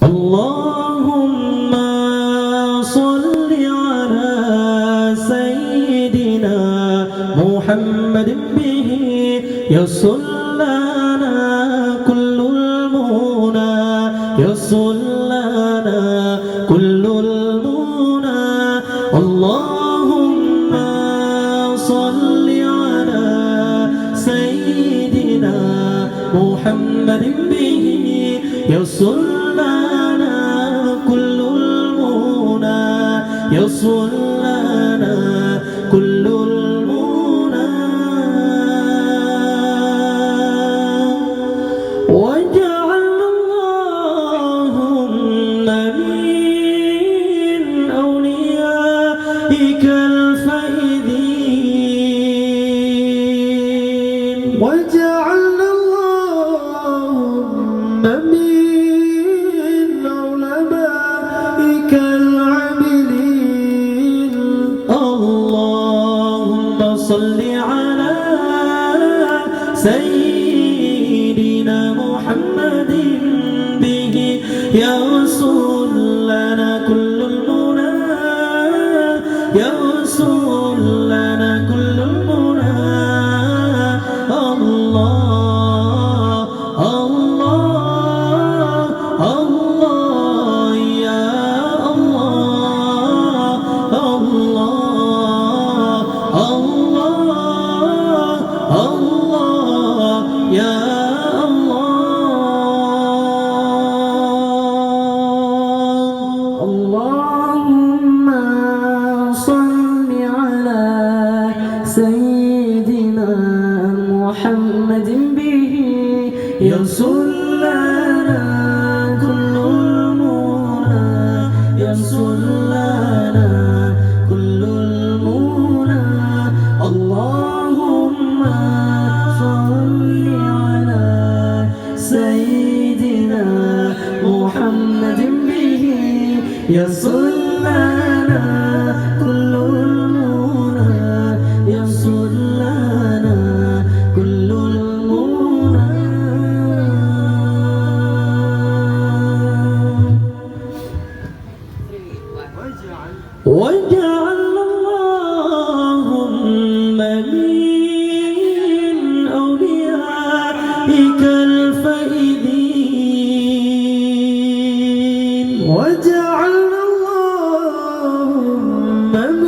اللهم صل على سيدنا محمد به يصل لنا كل المنى يصل لنا كل المنى اللهم صل على سيدنا محمد به يصل لنا كل المنى يصل لنا كل المنى واجعل اللهم من أوليائك الفائزين واجعل اللهم من علمائك العاملين اللهم صل على سيدنا محمد به يصل لنا كل المنى يصل لنا كل المنى الله الله الله يا الله الله الله الله يا الله اللهم صل على سيدنا محمد به يصل لنا كل المنى يصل لنا كل المنى اللهم صل على سيدنا محمد به يصل لنا كل المنى يصل لنا كل المنى واجعل اللهم من أوليائك الفائزين واجعل اللهم من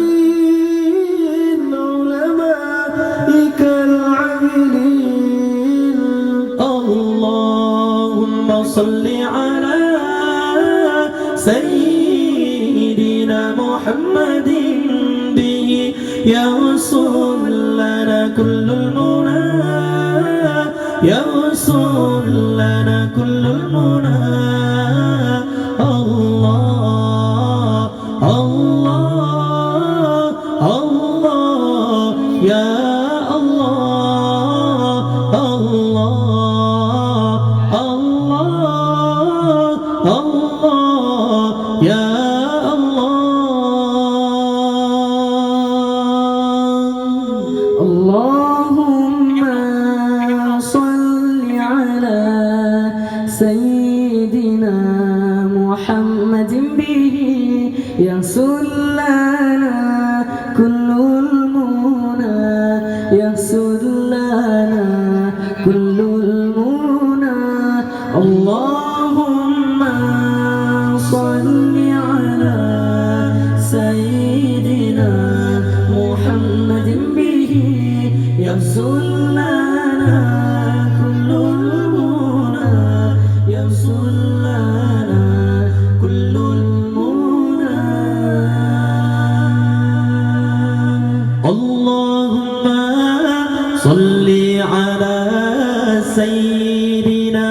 علمائك العاملين اللهم صل على سيدنا محمد به يصل لنا كل المنى يصل لنا كل المنى الله الله الله يا الله الله الله الله يا اللهم صل على سيدنا محمد به يصل لنا كل المنى يصل لنا كل المنى اللهم صل على سيدنا محمد به يصل لنا كل المنى يصل لنا كل المنى اللهم صل على سيدنا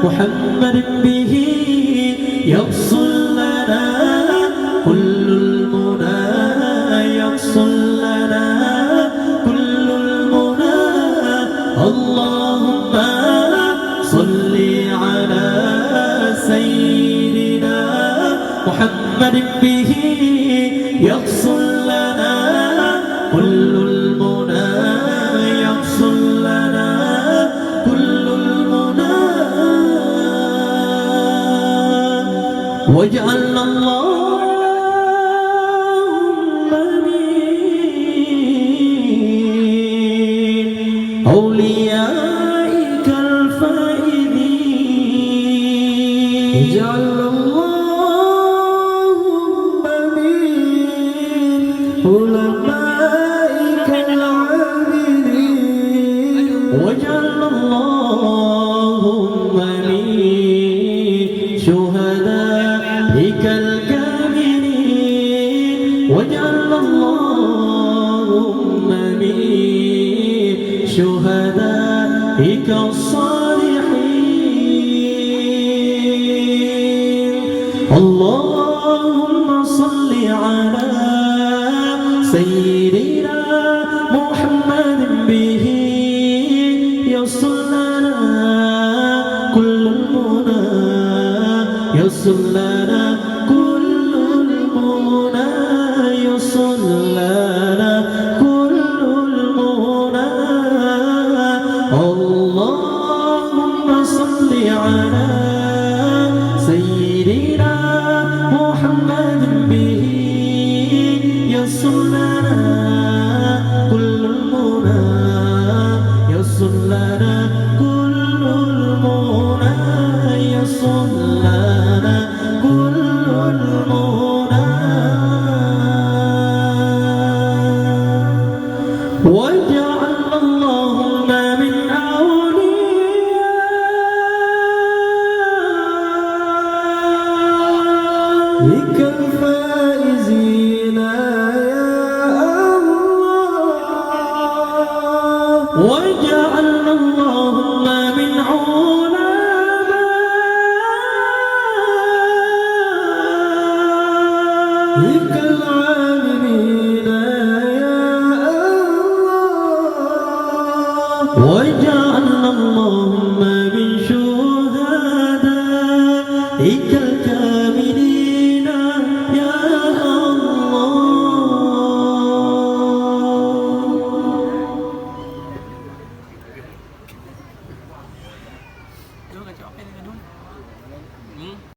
محمد به يصل لنا كل المنى يصل لنا كل المنى اللهم صل على سيدنا محمد به يصل لنا كل المنى يصل لنا كل المنى واجعلنا اللهم من أوليائك الفائزين واجعلنا اللهم من علمائك العاملين واجعلنا اللهم من شهدائك الكاملين واجعلنا اللهم من شهدائك الصالحين اللهم صل على سيدنا محمد به يصل لنا كل المنى يصل لنا كل المنى يصل لنا كل المنى اللهم صل على سيدنا محمد به يصل لنا كل المنى يصل لنا كل المنى يصل لنا كل المنى واجعلنا اللهم من أوليائك الفائزين يا الله واجعلنا اللهم من علمائك العاملين يا الله واجعلنا اللهم من شهدائك